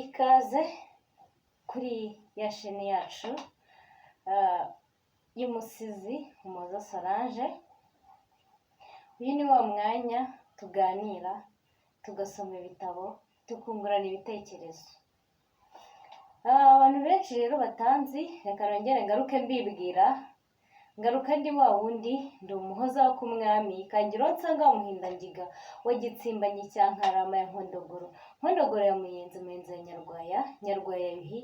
Ikaze kuri ya sheni yacu y'umusizi Umuhoza Solange. Uyu ni wa mwanya tuganira, tugasoma ibitabo, tukungurana ibitekerezo. Abantu benshi rero batanzi, reka nongere ngaruke mbibwira. Ngaruka ndi wa wundi, ndi umuhoza wo ku mwami, kangira nsanga umuhindangiga wa Gitsimbanyi cya Nkarama ya Nkondogoro, Nkondogoro ya Muyenzi, Muyenzi ya Nyarwaya, Nyarwaya Yuhi,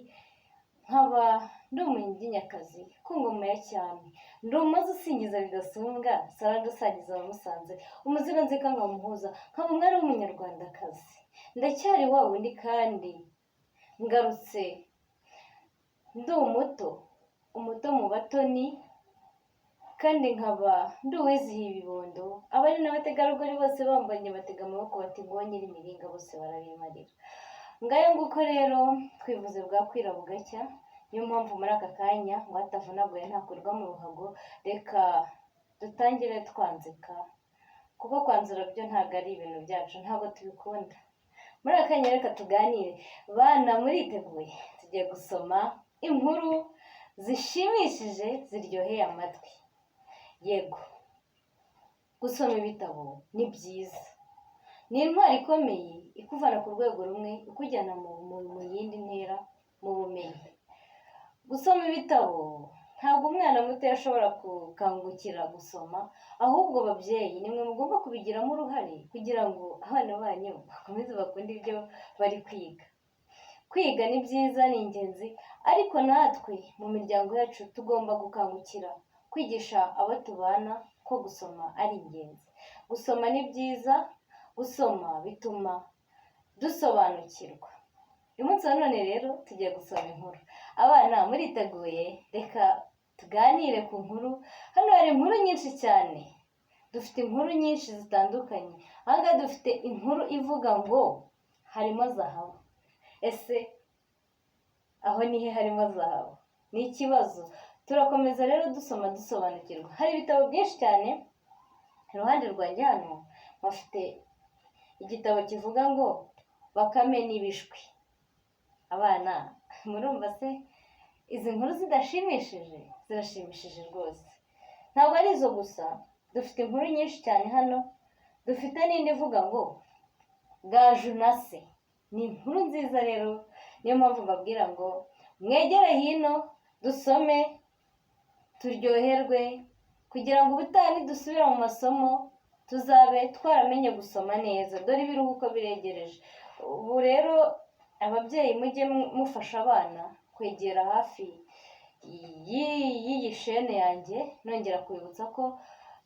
nkaba ndi umunyiginyakazi ku ngoma ya cyami, ndi umuhoza usingiza bidasumbwa, Solange usangiza abamusanze, umuziranzika nkamuhuza, nkaba umwari w'umunyarwandakazi. Ndacyari wa wundi kandi ngarutse ndi umuto mu batoni, kandi nkaba ndi uwizihiye ibibondo. Abari n'abategarugori bose bambanye batega amaboko bati ngo nyiri imiringa bose barabimarira. Ngayo nguko rero twivuze bwakwira bugacya, niyo mpamvu muri aka kanya ngo hatavunaguye ntakurwa mu ruhago, reka dutangire twanzika, kuko kwanzura byo ntabwo ari ibintu byacu, ntabwo tubikunda. Muri aka kanya reka tuganire. Bana muriteguye? Tugiye gusoma inkuru zishimishije ziryoheye amatwi. Yego, gusoma ibitabo ni byiza, ni intwari ikomeye ikuvana ku rwego rumwe ikujyana mu yindi ntera mu bumenyi. Gusoma ibitabo ntabwo umwana muto ashobora gukangukira gusoma, ahubwo babyeyi nimwe mugomba kubigiramo uruhare kugira ngo abana banyu bakomeze bakunde ibyo bari kwiga. Kwiga ni byiza, ni ingenzi, ariko natwe mu miryango yacu tugomba gukangukira kwigisha abo tubana ko gusoma ari ingenzi. Gusoma ni byiza, gusoma bituma dusobanukirwa. Uyu munsi wa none rero tugiye gusoma inkuru. Abana muriteguye? Reka tuganire ku nkuru. Hano hari inkuru nyinshi cyane, dufite inkuru nyinshi zitandukanye. Aha ngaha dufite inkuru ivuga ngo harimo zahabu. Ese aho nihe harimo zahabu? Ni ikibazo. Turakomeza rero dusoma dusobanukirwa. Hari ibitabo byinshi cyane. Iruhande rwanjye hano bafite igitabo kivuga ngo Bakame n'Ibishwi. Abana murumva se izi nkuru zidashimishije? Zirashimishije rwose. Ntabwo ari izo gusa, dufite inkuru nyinshi cyane hano. Dufite n'indi ivuga ngo Gaju na Se. Ni inkuru nziza rero, niyo mpamvu mbabwira ngo mwegere hino dusome turyoherwe, kugira ngo ubutaha nidusubira mu masomo tuzabe twaramenye gusoma neza. Dore ibiruhuko biregereje. Ubu rero ababyeyi mujye mufasha abana kwegera hafi y'iyi shene yanjye. Nongera kwibutsa ko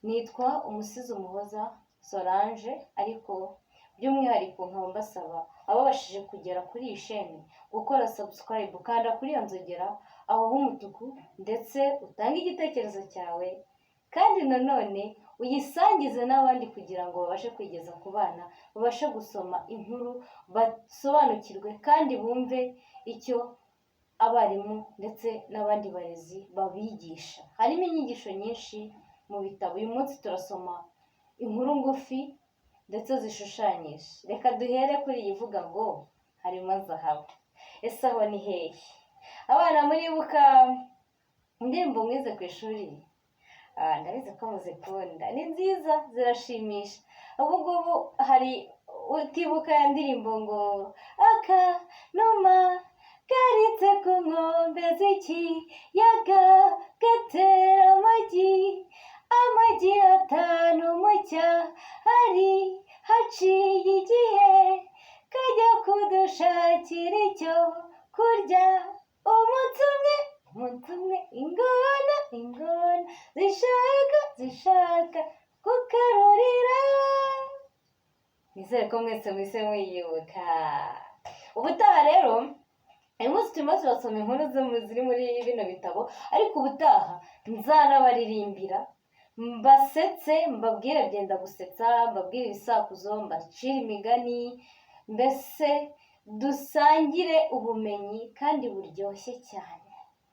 nitwa umusizi Umuhoza Solange, ariko by'umwihariko nkaba mbasaba ababashije kugera kuri iyi shene gukora subscribe, ukanda kuri iyo nzogera aho h'umutuku, ndetse utange igitekerezo cyawe, kandi nanone uyisangize n'abandi kugira ngo babashe kwigeza ku bana, babashe gusoma inkuru, basobanukirwe kandi bumve icyo abarimu ndetse n'abandi barezi babigisha. Harimo inyigisho nyinshi mu bitabo. Uyu munsi turasoma inkuru ngufi ndetse zishushanyije. Reka duhere kuri iyi ivuga ngo harimo zahabu. Ese aho ni hehe? Abana muribuka indirimbo mwize ku ishuri? Ndabizi ko muzikunda, ni nziza, zirashimisha. Ubu ngubu hari utibuka ya ndirimbo ngo akanuma karitse ku nkombe z'ikiyaga gatera amagi 5 mu cyari haciye igihe, kajya kudushakira icyo kurya. Umunsi umwe ingona zishaka kukarurira. Nizere ko mwese mwise muyibuka. Ubutaha rero, uyu munsi turimo turasoma inkuru ziri muri bino bitabo, ariko ubutaha nzanabaririmbira, mbasetse, mbabwire byenda gusetsa, mbabwire ibisakuzo, mbacire imigani, mbese dusangire ubumenyi kandi buryoshye cyane.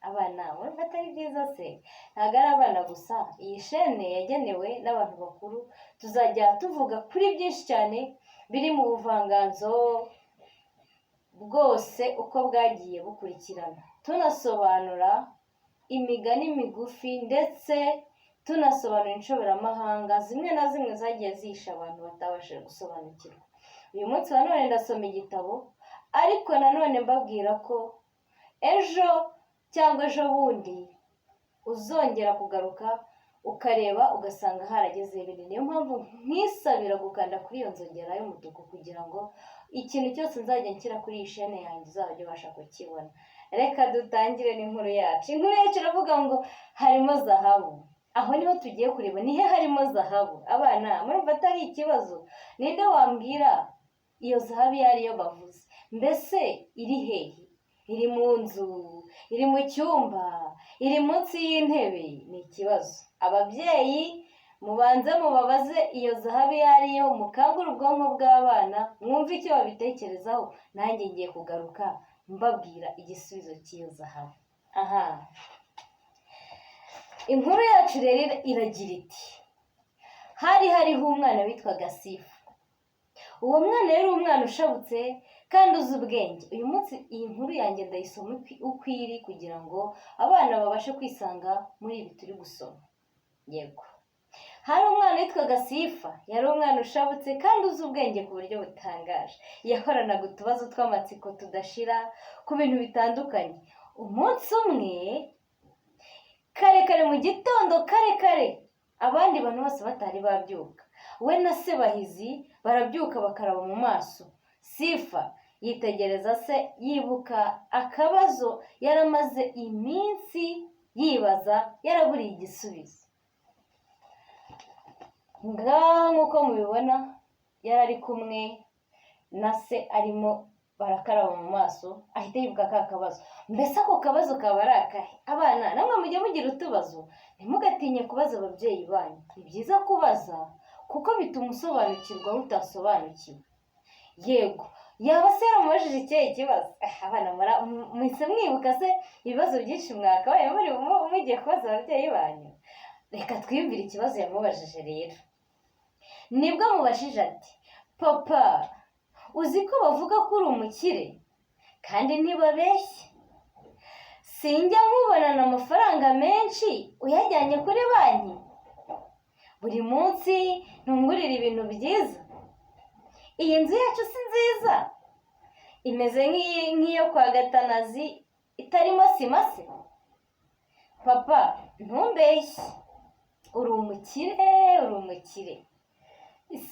Abana urumva atari byiza se? Ntabwo ari abana gusa, iyi shene yagenewe n'abantu bakuru. Tuzajya tuvuga kuri byinshi cyane biri mu buvanganzo, bwose uko bwagiye bukurikirana, tunasobanura imigani migufi ndetse tunasobanura inshoberamahanga zimwe na zimwe zagiye zihisha abantu batabashije gusobanukirwa. Uyu munsi wa none ndasoma igitabo, ariko nanone mbabwira ko ejo cyangwa ejo bundi uzongera kugaruka ukareba ugasanga harageze ibintu. Niyo mpamvu nkisabira gukanda kuri iyo nzogera y'umutuku kugira ngo ikintu cyose nzajya nshyira kuri iyi shene yanjye uzajya ubasha kukibona. Reka dutangire n'inkuru yacu. Inkuru yacu iravuga ngo harimo zahabu. Aho niho tugiye kureba, nihe harimo zahabu? Abana murumva atari ikibazo? Ninde wambwira iyo zahabu iyo ariyo bavuze? Mbese iri hehe? Iri mu nzu, iri mu cyumba, iri munsi y'intebe? Ni ikibazo. Ababyeyi mubanze mubabaze iyo zahabu iyo ariyo, mukangure ubwonko bw'abana mwumve icyo babitekerezaho, nanjye ngiye kugaruka mbabwira igisubizo cy'iyo zahabu. Aha, inkuru yacu rero iragira iti: hariho umwana witwaga Sifa. Uwo mwana yari umwana ushabutse kandi uzi ubwenge. Uyu munsi iyi nkuru yanjye ndayisoma uko iri kugira ngo abana babashe kwisanga muri ibi turi gusoma. Yego, hari umwana witwaga Sifa, yari umwana ushabutse kandi uzi ubwenge ku buryo butangaje. Yahoranaga utubazo tw'amatsiko tudashira ku bintu bitandukanye. Umunsi umwe kare mu gitondo, kare abandi bantu bose batari babyuka, we na se Bahizi barabyuka bakaraba mu maso. Sifa yitegereza se, yibuka akabazo yaramaze iminsi yibaza yaraburiye igisubizo. Nk'uko mubibona yari ari kumwe na se arimo barakaraba mu maso, ahita yibuka ka kabazo. Mbese ako kabazo kaba ari akahe? Abana namwe mujye mugira utubazo, ntimugatinye kubaza ababyeyi banyu. Ni byiza kubaza kuko bituma usobanukirwa aho utasobanukiwe. Yego, yaba se yaramubajije ikihe kibazo? Abana mwese mwibuka se ibibazo byinshi mwakabaye mugiye kubaza ababyeyi banyu? Reka twiyumvire ikibazo yamubajije rero. Nibwo amubajije ati: papa, uzi ko bavuga ko uri umukire kandi ntibabeshye? Sinjya nkubonana amafaranga menshi uyajyanye kuri banki? Buri munsi ntungurira ibintu byiza? Iyi nzu yacu si nziza? Imeze nk'iyo kwa Gatanazi itarimo sima se? Papa, ntumbeshye, uri umukire.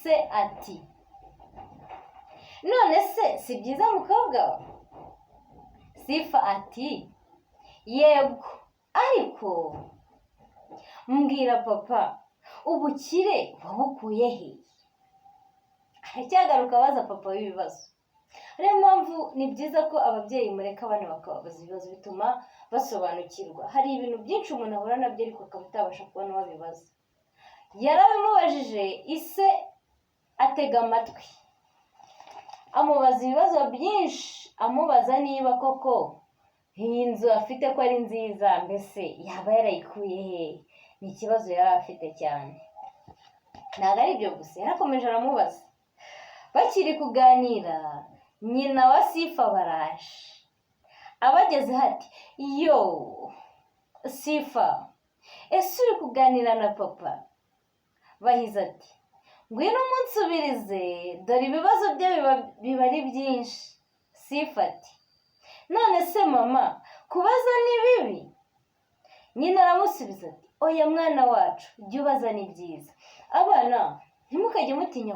Se ati: none se si byiza mukobwa we? Sifa ati: yego, ariko mbwira papa, ubukire wabukuye he? Aracyagaruka abaza papa w'ibibazo. Ariyo mpamvu ni byiza ko ababyeyi mureka abana bakababaza ibibazo, bituma basobanukirwa. Hari ibintu byinshi umuntu ahura nabyo ariko akaba atabasha kubona uwabibaza. Yarabimubajije, ise atega amatwi, amubaza ibibazo byinshi, amubaza niba koko iyi nzu afite ko ari nziza, mbese yaba yarayikuye he? Ni ikibazo yari afite cyane. Ntabwo ari ibyo gusa, yarakomeje aramubaza. Bakiri kuganira, nyina wa Sifa baraje. Abageze ati: yo Sifa, ese uri kuganira na papa? Bahize ati: ngwino umunsubirize, dore ibibazo bye biba ari byinshi. Sifa ati: none se mama, kubaza ni bibi? Nyina aramusubiza ati: oya mwana wacu, jya ubaza ni byiza. Abana ntimukajye mutinya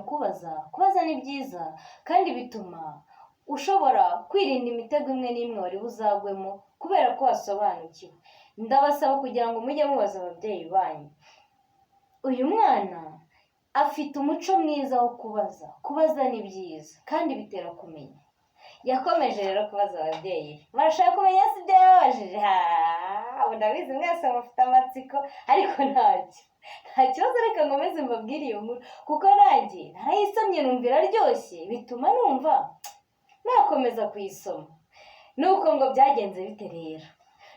kubaza ni byiza, kandi bituma ushobora kwirinda imitego imwe n'imwe wari buzagwemo kubera ko wasobanukiwe. Ndabasaba kugira ngo mujye mubaza ababyeyi banyu. Uyu mwana afite umuco mwiza wo kubaza ni byiza kandi bitera kumenya. Yakomeje rero kubaza ababyeyi. Murashaka kumenya se ibyo yababajije? Ndabizi mwese mufite amatsiko, ariko nta kibazo, reka nkomeze mbabwire iyo nkuru kuko nanjye narayisomye numva iraryoshye, bituma numva nakomeza kuyisoma. Nuko ngo byagenze bite rero?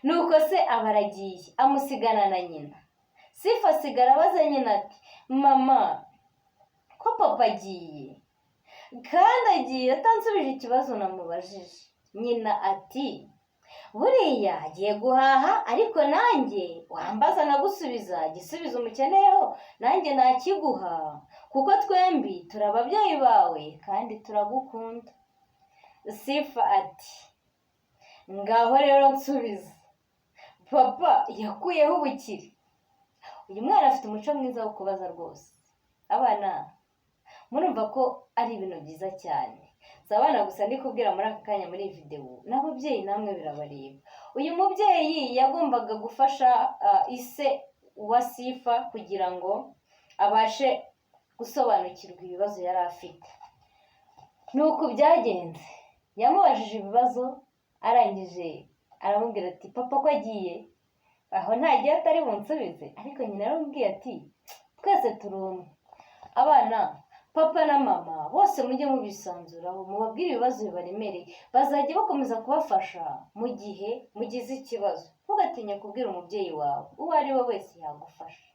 Nuko se aba aragiye, amusigana na nyina. Sifa asigara abaza nyina ati: mama, ko papa agiye, kandi agiye atansubije ikibazo namubajije. Nyina ati buriya agiye guhaha ariko nanjye wambaza nagusubiza igisubizo umukeneyeho nanjye nakiguha kuko twembi turi ababyeyi bawe kandi turagukunda. Sifa ati ngaho rero nsubiza, papa yakuyeho ubukire. Uyu mwana afite umuco mwiza wo kubaza rwose. Abana murumva ko ari ibintu byiza cyane. Si abana gusa ndi kubwira muri aka kanya muri iyi videwo, n'ababyeyi namwe birabareba. Uyu mubyeyi yagombaga gufasha ise wa Sifa kugira ngo abashe gusobanukirwa ibibazo yari afite. Nuko byagenze, yamubajije ibibazo arangije aramubwira ati papa ko agiye, aho ntagiye atari bunsubize. Ariko nyina yaramubwiye ati twese turi umwe. Abana, papa na mama bose mujye mubisanzuraho, mubabwire ibibazo bibaremereye, bazajya bakomeza kubafasha mu gihe mugize ikibazo. Ntugatinye kubwira umubyeyi wawe, uwo ari we wese yagufasha.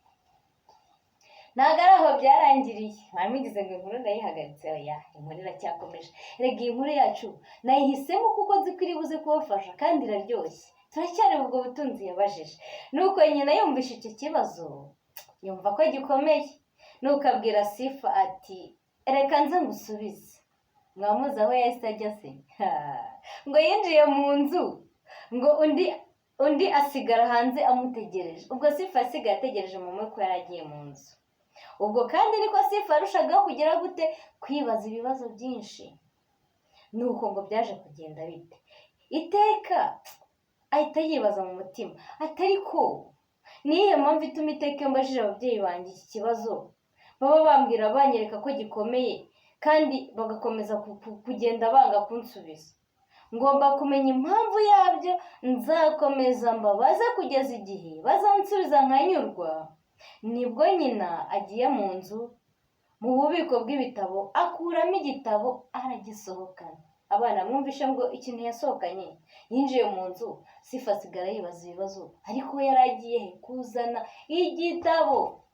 Ntabwo ari aho byarangiriye, mwamigize ngo inkuru ndayihagaritse. Oya, inkuru iracyakomeje. Rega iyi nkuru yacu nayihisemo kuko nzi ko iri buze kubafasha kandi iraryoshye. Turacyari ubwo butunzi yabajije. Nuko nyina yumvishe icyo kibazo yumva ko gikomeye, nuko abwira Sifa ati reka nze ngusubize. Mwamuzi aho yahise ajya se? Ngo yinjiye mu nzu, ngo undi asigara hanze amutegereje. Ubwo Sifa asigaye ategereje mama ko yari agiye mu nzu. Ubwo kandi niko Sifa arushagaho kugira gute kwibaza ibibazo byinshi. Nuko ngo byaje kugenda bite? Iteka ahita yibaza mu mutima atari ko niyo mpamvu ituma iteka mbajije ababyeyi banjye iki kibazo baba bambwira banyereka ko gikomeye kandi bagakomeza kugenda banga kunsubiza. Ngomba kumenya impamvu yabyo, nzakomeza mbabaza kugeza igihe bazansubiza nkanyurwa. Nibwo nyina agiye mu nzu mu bubiko bw'ibitabo akuramo igitabo aragisohokana. Abana mwumvishe ngo ikintu yasohokanye, yinjiye mu nzu. Sifa asigara yibaza ibibazo, ariko yari agiye kuzana igitabo.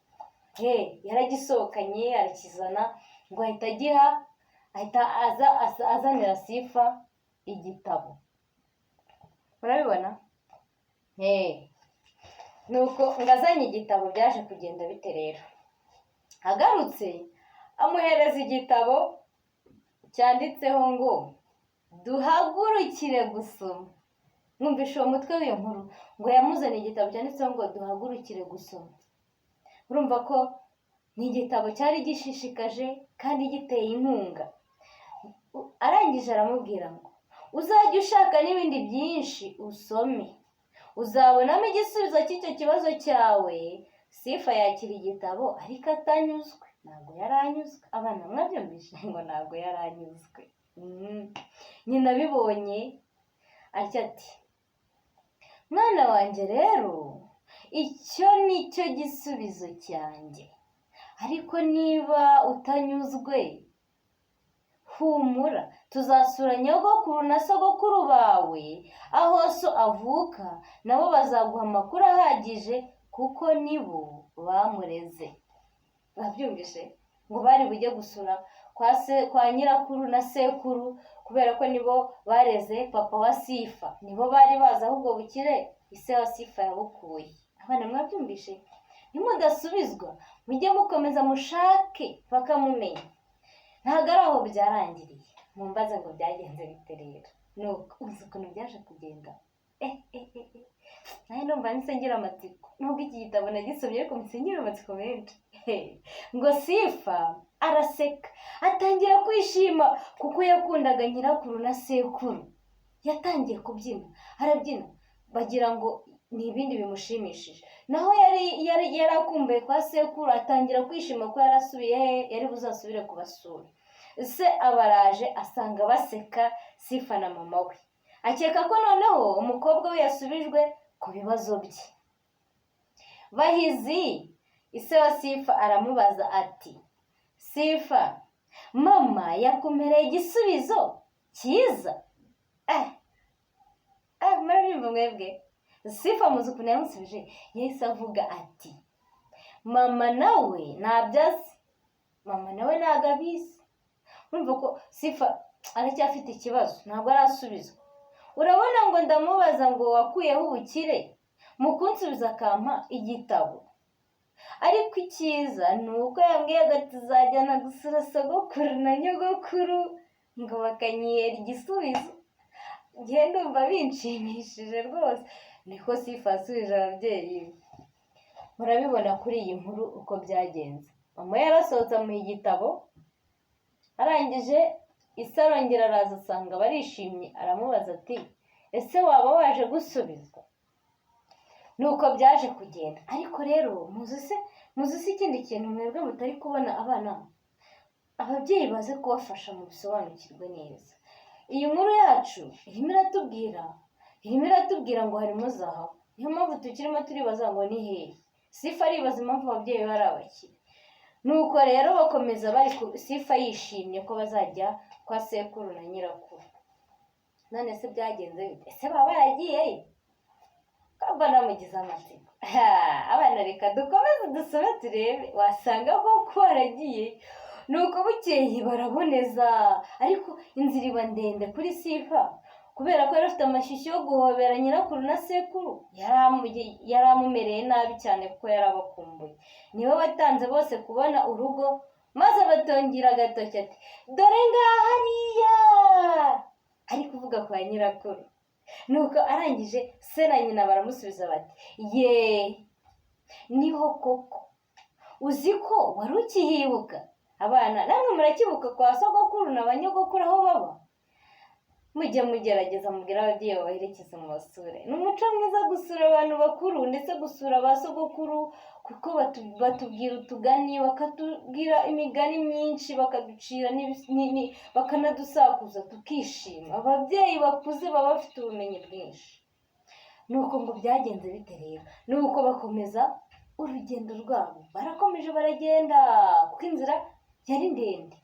Yaragisohokanye arakizana, ngo ahita azanira Sifa igitabo. Murabibona? Nuko ngazanye igitabo byaje kugenda bite rero? Agarutse amuhereza igitabo cyanditseho ngo duhagurukire gusoma. Mwumvishe uwo mutwe w'iyo nkuru, ngo yamuzanye igitabo cyanditseho ngo duhagurukire gusoma. Urumva ko ni igitabo cyari gishishikaje kandi giteye inkunga. Arangije aramubwira ngo uzajya ushaka n'ibindi byinshi usome, uzabonamo igisubizo cy'icyo kibazo cyawe. Sifa yakira igitabo ariko atanyuzwe. Ntabwo yaranyuzwe. Abana mwabyumvishe ngo ntabwo yaranyuzwe. Nyina abibonye atya ati mwana wanjye rero icyo ni cyo gisubizo cyanjye, ariko niba utanyuzwe humura, tuzasura nyogokuru na sogokuru bawe aho so avuka, nabo bazaguha amakuru ahagije kuko nibo bamureze. Babyumvishe ngo bari bujye gusura kwa nyirakuru na sekuru kubera ko nibo bareze papa wa Sifa, nibo bari bazi aho ubwo bukire ise wa Sifa yabukuye. Abana mwabyumvishe? Nimudasubizwa mujye mukomeza mushake bakamumenya. Ntabwo ari aho byarangiriye, mumbaze ngo byagenze bite rero. Nuko uzi ukuntu byaje kugenda. Nawe numva ngira amatsiko, nubwo iki gitabo nagisomye ariko ngira amatsiko menshi. Ngo Sifa araseka atangira kwishima kuko yakundaga nyirakuru na sekuru. Yatangiye kubyina, arabyina bagira ngo ni ibindi bimushimishije. Naho yari akumbuye kwa sekuru, atangira kwishima ko yarasubiye yari buzasubire kubasura. Se abaraje asanga baseka Sifa na mama we, akeka ko noneho umukobwa we yasubijwe ku bibazo bye. Bahizi ise wa Sifa aramubaza ati Sifa, mama yakumereye igisubizo cyiza? Murabyumva mwebwe? Sifa muzi ukuntu yamusubije, yahise avuga ati mama nawe ntabyo azi, mama nawe ntabwo abizi. urumva ko Sifa aracyafite ikibazo, ntabwo arasubizwa. Urabona ngo ndamubaza ngo wakuyeho ubukire, mu kunsubiza akampa igitabo. Ariko icyiza ni uko yambwiye ngo tuzajyana gusura sogokuru na nyogokuru ngo bakanyihera igisubizo. Njye ndumva binshimishije rwose. Niko Sifa yasubije ababyeyi be. Murabibona kuri iyi nkuru uko byagenze. Mama yarasohotse amuha igitabo, arangije ise arongera araza asanga barishimye, aramubaza ati ese waba waje gusubizwa? Nuko byaje kugenda. Ariko rero muzi se ikindi kintu mwebwe mutari kubona abana, ababyeyi baze kubafasha mu bisobanukirwe neza. Iyi nkuru yacu irimo iratubwira ngo harimo zahabu. Niyo mpamvu tukirimo turibaza ngo ni hehe. Sifa aribaza impamvu ababyeyi bari abakire. Nuko rero bakomeza Sifa yishimye ko bazajya kwa sekuru na nyirakuru. None se byagenze bite? Ese baba baragiyeyo? Kamba namugize amatsiko. Abana reka dukomeze dusome turebe, wasanga koko baragiyeyo. Nuko bukeye baraboneza, ariko inzira iba ndende kuri Sifa, kubera ko yari afite amashyushyu yo guhobera nyirakuru na sekuru. Yari amumereye nabi cyane kuko yari abakumbuye. Niwe watanze bose kubona urugo, maze abatongira agatoki ati dore ngaha hariya, ari kuvuga kwa nyirakuru. Nuko arangije se na nyina baramusubiza bati ye niho koko, uzi ko wari ukihibuka? Abana namwe murakibuka kwa sogokuru na banyogokuru aho baba? Mujye mugerageza mubwira ababyeyi babaherekeze mu basure. Ni umuco mwiza gusura abantu bakuru, ndetse gusura ba sogokuru, kuko batubwira utugani, bakatubwira imigani myinshi, bakaducira bakanadusakuza tukishima. Ababyeyi bakuze baba bafite ubumenyi bwinshi. Nuko ngo byagenze bite rero? Nuko bakomeza urugendo rwabo. Barakomeje baragenda kuko inzira yari ndende.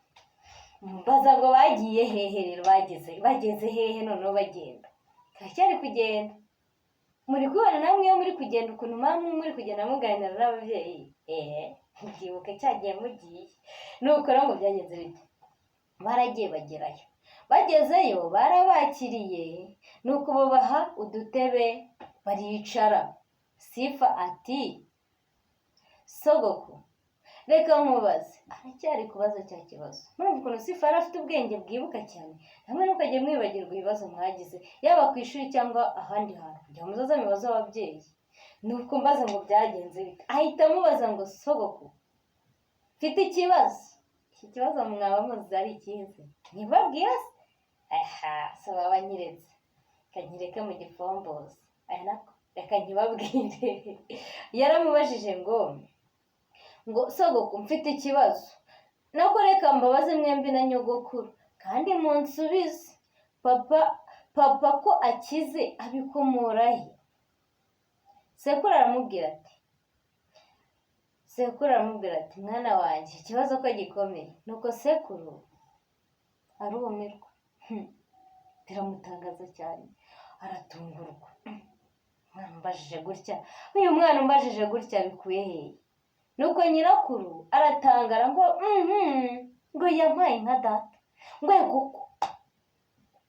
Baza ngo bagiye hehe rero, bageze hehe noneho bagenda? Turacyari kugenda. Muri kubona namwe iyo muri kugenda ukuntu mamwe muri kugenda muganira n'ababyeyi. Mubyibuke cyagiye mugiye. Nuko rero ngo byagenze bite? Baragiye bagerayo. Bagezeyo barabakiriye, nuko babaha udutebe baricara. Sifa ati sogoko reka nkubaze. Aracyari kubaza cya kibazo. Murumva ukuntu Sifa yari afite ubwenge bwibuka cyane. Namwe ntukajye mwibagirwa ibibazo mwagize, yaba ku ishuri cyangwa ahandi hantu, kugira ngo muzaze mubaze ababyeyi. Nuko mbaza ngo byagenze bite? Ahita amubaza ngo sogoko mfite ikibazo. Iki kibazo mwaba muzi ari ikihe? Ntibabwira se? So baba nyiretse. Kanyireke mu gifombozi. Nako reka ntibabwire. Yaramubajije ngo sogoko mfite ikibazo. Nako reka mbabaze mwembi na nyogokuru, kandi munsubize. Papa ko akize abikomora he? Sekuru aramubwira ati mwana wanjye ikibazo ko gikomeye. Nuko sekuru arumirwa. Biramutangaza cyane, aratungurwa. Uyu mwana umbajije gutya bikuye hehe? Nuko nyirakuru aratangara ngo yampaye nka data. Ngo yego.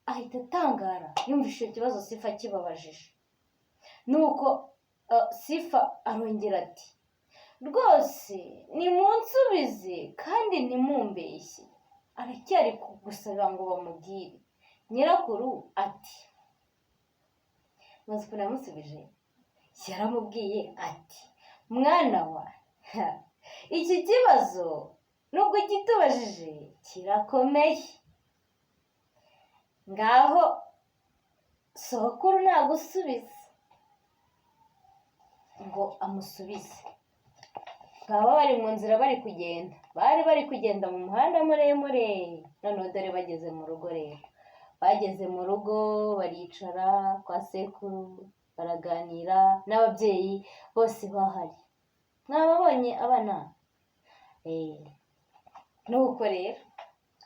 Ahita atangara yumvise ikibazo Sifa kibabajije. Nuko Sifa arongera ati rwose nimunsubize kandi ntimumbeshye. Aracyari kugusaba ngo bamubwire. Nyirakuru ati maze ukuntu yamusubije, yaramubwiye ati mwana wa iki kibazo nubwo kitubajije kirakomeye. Ngaho sokuru nagusubiza. Ngo amusubize. Ngabo bari mu nzira bari kugenda mu muhanda muremure. Noneho dore bageze mu rugo rero. Bageze mu rugo baricara kwa sekuru baraganira, n'ababyeyi bose bahari. Mwababonye abana? Nuko rero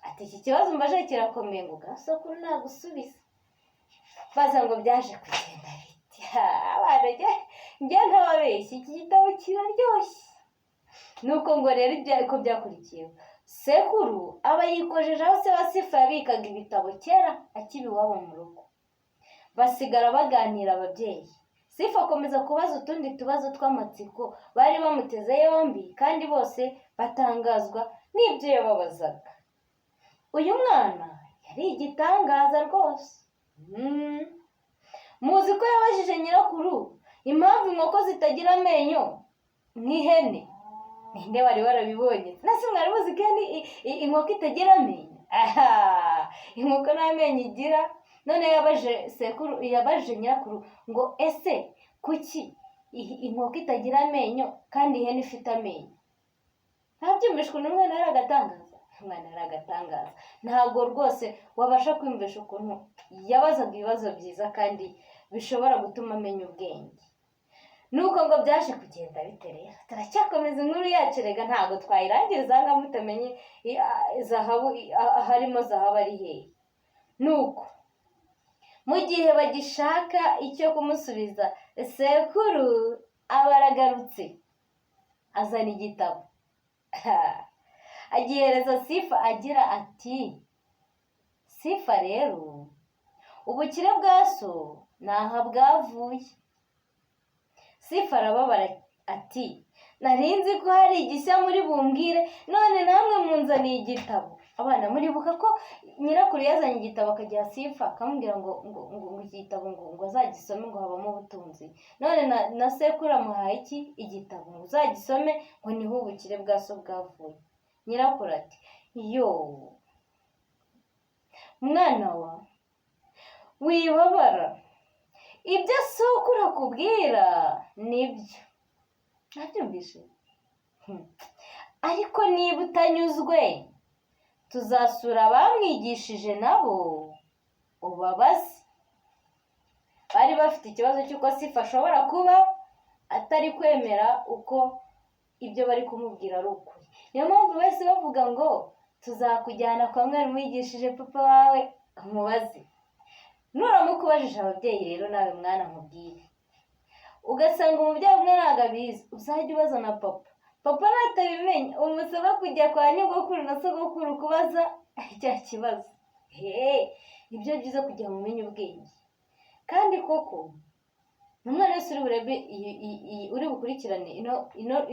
ati iki kibazo mbaje kirakomeye, ngo gasokuru nagusubiza. Baza ngo byaje kugenda biti. Abana njye ntababeshye, iki gitabo kiraryoshye. Nuko ngo rero ko byakurikiyeho sekuru aba yikojeje aho se wa Sifa yabikaga ibitabo kera akiba iwabo mu rugo. Basigara baganira ababyeyi. Sifa akomeza kubaza utundi tubazo tw'amatsiko bari bamuteze yombi, kandi bose batangazwa n'ibyo yababazaga. Uyu mwana yari igitangaza rwose. Muzi ko yabajije nyirakuru impamvu inkoko zitagira amenyo nk'ihene? Ninde wari warabibonye? Nase mwari muzi ko inkoko itagira amenyo? Inkoko nta menyo igira. None yabajije nyirakuru ngo ese kuki inkoko itagira amenyo kandi ihene ifite amenyo? Ntabyumvishwe n'umwana yari agatangaza. Umwana yari agatangaza. Ntabwo rwose wabasha kwiyumvisha ukuntu yabazaga ibibazo byiza kandi bishobora gutuma amenya ubwenge. Nuko ngo byaje kugenda bite rero? Turacyakomeza inkuru yacu, rega ntabwo twayirangiriza ngo mutamenye zahabu harimo zahabu ari hehe. Nuko mu gihe bagishaka icyo kumusubiza, sekuru aba aragarutse azana igitabo. Agihereza Sifa agira ati, Sifa rero ubukire bwa so naha bwavuye. Sifa arababara ati, nari nzi ko hari igishya muri bumbwire, none namwe munzaniye igitabo. Abana muribuka ko nyirakuru yazanye igitabo akagiha Sifa akamubwira ngo iki gitabo ngo azagisome ngo habamo ubutunzi. None na sekuru amuhaye iki? Igitabo ngo uzagisome ngo niho ubukire bwa so bwavuye. Nyirakuru ati, yo mwana wa wibabara, ibyo sokuru akubwira nibyo. Nabyumvise. Ariko niba utanyuzwe, tuzasura abamwigishije nabo ubabaze. Bari bafite ikibazo cy'uko Sifa ashobora kuba atari kwemera uko ibyo bari kumubwira ari ukuri. Niyo mpamvu wese bavuga ngo tuzakujyana kwa mwarimu wigishije papa wawe umubaze. Nuramuka ubajije ababyeyi rero nawe mwana nkubwire, ugasanga umubyeyi umwe ntabwo abizi, uzajya ubaza na papa. Papa natabimenya umusaba kujya kwa nyogokuru na sogokuru kubaza cya kibazo. Nibyo byiza kugira ngo umenye ubwenge. Kandi koko umwana wese uri bukurikirane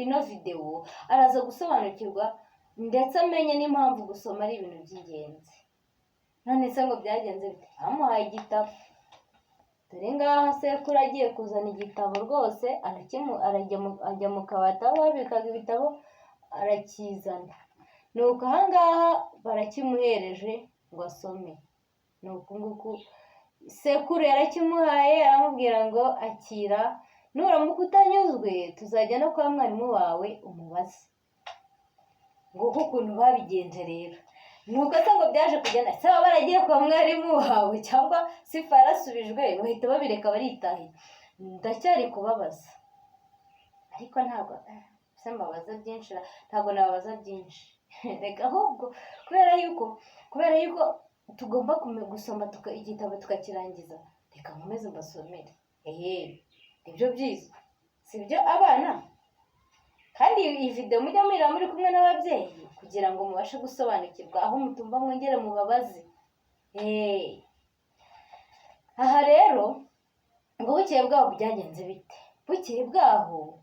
ino video araza gusobanukirwa ndetse amenye n'impamvu gusoma ari ibintu by'ingenzi. None se ngo byagenze bite? Bamuhaye igitabo. Dore ngaha sekuru agiye kuzana igitabo rwose, ajya mu kabati aho babikaga ibitabo arakizana. Nuko aha ngaha barakimuhereje ngo asome. Nuko nguku sekuru yarakimuhaye aramubwira ngo akira, nuramuka utanyuzwe tuzajya no kwa mwarimu wawe umubaze. Nguko ukuntu babigenje rero. Nuko se ngo byaje kugenda, se baba baragiye kwa mwarimu wawe cyangwa Sifa yarasubijwe bahita babireka baritahiye? Ndacyari kubabaza. Ariko ntabwo se mbabaza byinshi, ntabwo nababaza byinshi. Reka ahubwo kubera yuko tugomba gusoma igitabo tukakirangiza, reka nkomeze mbasomere. Nibyo byiza, sibyo abana? Kandi iyi video mujya murira muri kumwe n'ababyeyi kugira ngo mubashe gusobanukirwa, aho mutumva mwongere mubabaze. Aha rero ngo bukeye bwaho byagenze bite? Bukeye bwaho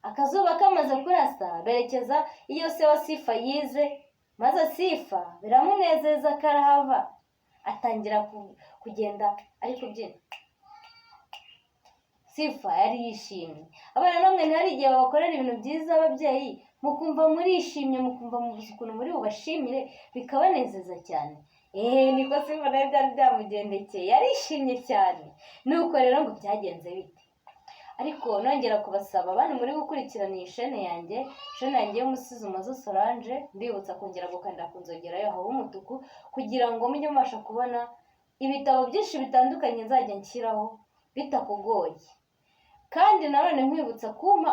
akazuba kamaze kurasa berekeza iyo se wa Sifa yize, maze Sifa biramunezeza karahava, atangira kugenda ari kubyina. Sifa yari yishimye. Abana namwe ntihari igihe babakorera ibintu byiza ababyeyi mukumva murishimye, mukumva mubuze ukuntu muri bubashimire bikabanezeza cyane. Niko Sifa nawe byari byamugendekeye, yarishimye cyane. Nuko rero ngo byagenze bite? Ariko nongera kubasaba abantu muri gukurikirana iyi shene yanjye y'umusizi Umazo Solange, mbibutsa kongera gukanda ku nzogera yo haba umutuku kugira ngo mujye mubasha kubona ibitabo byinshi bitandukanye nzajya nshyiraho bitakugoye. Kandi nanone nkwibutsa kumpa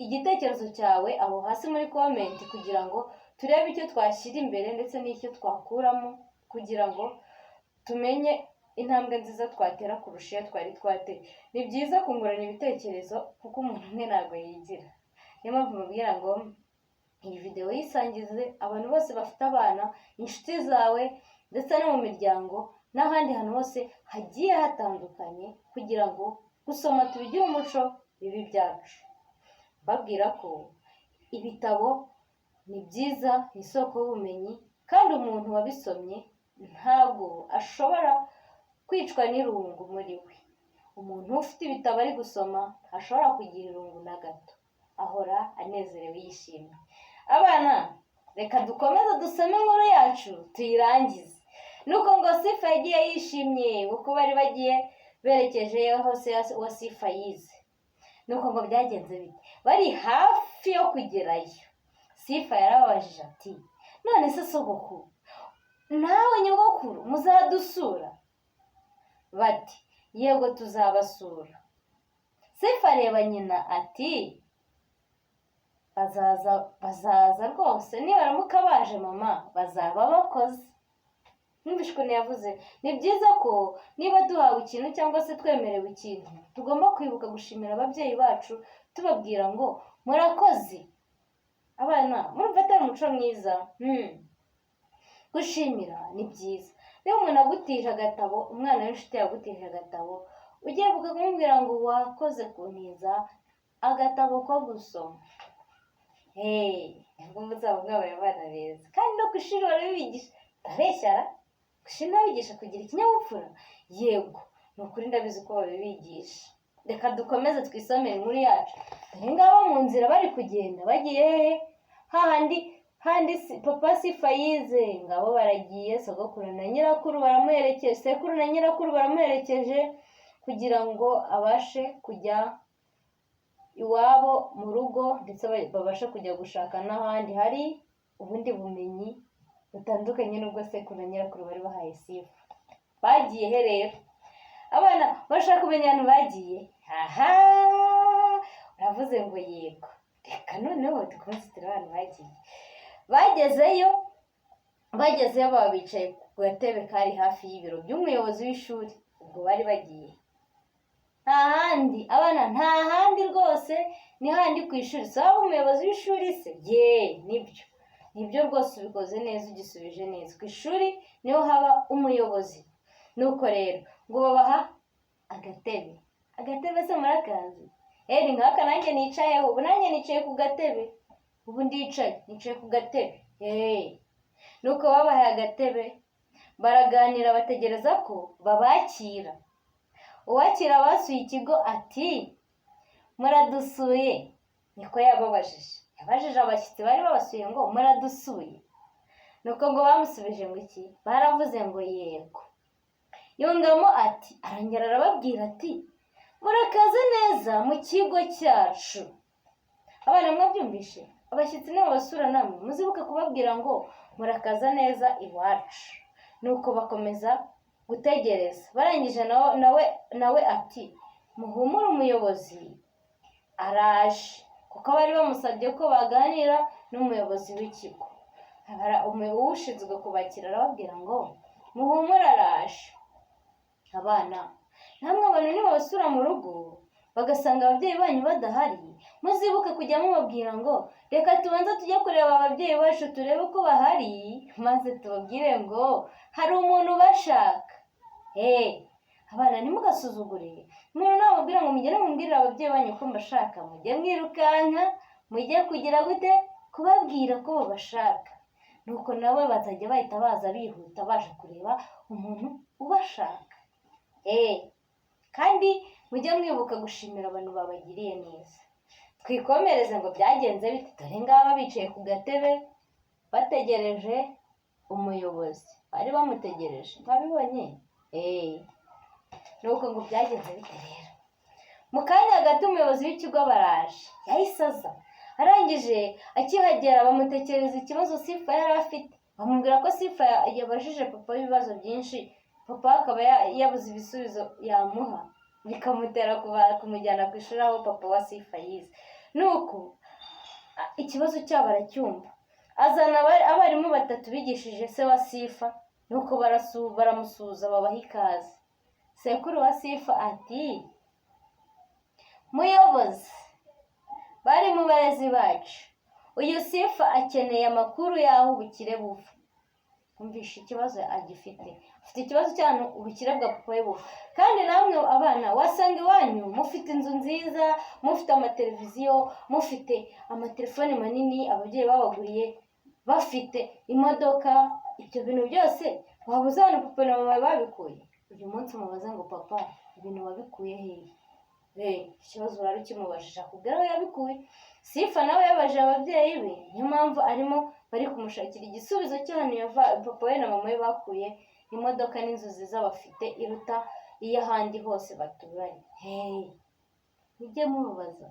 igitekerezo cyawe aho hasi muri comment kugira ngo turebe icyo twashyira imbere ndetse n'icyo twakuramo, kugira ngo tumenye intambwe nziza twatera kurusha iyo twari twateye. Ni byiza kungurana ibitekerezo kuko umuntu umwe ntabwo yigira. Niyo mpamvu mubwira ngo iyi videwo yisangize abantu bose bafite abana, inshuti zawe ndetse no mu miryango n'ahandi hantu hose hagiye hatandukanye, kugira ngo gusoma tubigire umuco bibe ibyacu. Babwira ko ibitabo ni byiza, ni isoko y'ubumenyi, kandi umuntu wabisomye ntabwo ashobora kwicwa n'irungu muri we. Umuntu ufite ibitabo ari gusoma ntashobora kugira irungu na gato, ahora anezerewe yishimye. Abana, reka dukomeze dusome inkuru yacu tuyirangize. Nuko ngo Sifa yagiye yishimye kuko bari bagiye berekeje hose wa Sifa yize. Nuko ngo byagenze bite? Bari hafi yo kugerayo, Sifa yarababajije ati, none se sogokuru nawe nyogokuru muzadusura? Bati, yego tuzabasura. Sifa areba nyina ati, bazaza rwose, nibaramuka baje mama bazaba bakoze. Numvise ukuntu yavuze, ni byiza ko niba duhawe ikintu cyangwa se twemerewe ikintu, tugomba kwibuka gushimira ababyeyi bacu tubabwira ngo murakoze. Abana, murumva atari umuco mwiza? Gushimira ni byiza. Niba umuntu agutije agatabo, umwana w'inshuti yagutije agatabo, ugiye kumubwira ngo wakoze kuntiza agatabo ko gusoma. Nibwo muzaba mwabaye abana beza. Kandi no ku ishuri barabibigisha. Ndabeshyara? Ku ishuri nabigisha kugira ikinyabupfura? Yego, ni ukuri ndabizi ko babibigisha. Reka dukomeze twisomere inkuru yacu. Dore ngabo mu nzira bari kugenda, bagiye hehe? Handi papa Sifa yize. Ngabo baragiye, sogokuru na nyirakuru baramuherekeje, sekuru na nyirakuru baramuherekeje kugira ngo abashe kujya iwabo mu rugo, ndetse babashe kujya gushaka n'ahandi hari ubundi bumenyi butandukanye n'ubwo sekuru na nyirakuru bari bahaye Sifa. Bagiye he rero? Abana bashaka kumenya ahantu bagiye? Uravuze ngo yego. Reka noneho dukomeze turebe ahantu bagiye. Bagezeyo baba bicaye ku gatebe kari hafi y'ibiro by'umuyobozi w'ishuri. Ubwo bari bagiye nta handi rwose, ni handi ku ishuri. Saba umuyobozi w'ishuri se? Nibyo rwose, ubikoze neza, ugisubije neza. Ku ishuri niho haba umuyobozi. Nuko rero ngo babaha agatebe se murakazi? Ni nk'aka nanjye nicayeho. Ubu nanjye nicaye ku gatebe. Ubu nicaye ku gatebe. Nuko babahaye agatebe, baraganira, bategereza ko babakira. Uwakira abasuye ikigo ati, muradusuye? Niko yababajije. Yabajije abashyitsi bari babasuye ngo muradusuye? Nuko ngo bamusubije ngo iki? Baravuze ngo yego. Yungamo ati, arongera arababwira ati, murakaze neza mu kigo cyacu. Abana mwabyumvishe? Abashyitsi n'abasura namwe muzibuke kubabwira ngo murakaza neza iwacu. Nuko bakomeza gutegereza. Barangije nawe ati, muhumure umuyobozi araje. Kuko bari bamusabye ko baganira n'umuyobozi w'ikigo. Ushinzwe kubakira arababwira ngo muhumure araje. Abana, namwe abantu nibabasura mu rugo bagasanga ababyeyi banyu badahari, muzibuke kujya mubabwira ngo reka tubanza tujye kureba ababyeyi bacu turebe uko bahari, maze tubabwire ngo hari umuntu ubashaka. Abana, ntimugasuzugure. Umuntu nababwira ngo mugere mubwirire ababyeyi banyu ko mbashaka, mujye mwirukanka, mujye kugira gute? Kubabwira ko babashaka. Nuko nabo bazajya bahita baza bihuta baje kureba umuntu ubashaka. Kandi mujye mwibuka gushimira abantu babagiriye neza. Twikomereze ngo byagenze bite. Dore ngaba bicaye ku gatebe bategereje umuyobozi. Bari bamutegereje. Mwabibonye? Nuko ngo byagenze bite rero? Mu kanya hagati umuyobozi w'ikigo baraje. Yahise aza. Arangije akihagera bamutekereza ikibazo Sifa yari afite. Bamubwira ko Sifa yabajije papa ibibazo byinshi, papa akaba yabuze ibisubizo yamuha, bikamutera kumujyana ku ishuri aho papa wa Sifa yize. Nuko ikibazo cyabo aracyumva. Azana abarimu 3 bigishije se wa Sifa. Nuko baramusuhuza babaha ikaze. Sekuru wa Sifa ati, muyobozi, bari mu barezi bacu, uyu Sifa akeneye amakuru y'aho ubukire buva. Umvishe ikibazo agifite, ufite ikibazo cyane ubukire bwa papa we buva. Kandi namwe abana wasanga iwanyu mufite inzu nziza, mufite amateleviziyo, mufite amatelefoni manini ababyeyi babaguriye, bafite imodoka. Ibyo bintu byose waba uzabona papa na mama babikuye? Uyu munsi umubaza ngo papa ibintu wabikuye hehe? Ikibazo urari ukimubajije akubwira aho yabikuye. Sifa nawe yabajije ababyeyi be, niyo mpamvu arimo bari kumushakira igisubizo cy'ahantu papa we na mama we bakuye imodoka n'inzu nziza bafite iruta iy'ahandi hose baturanye. Mujye mubabaza.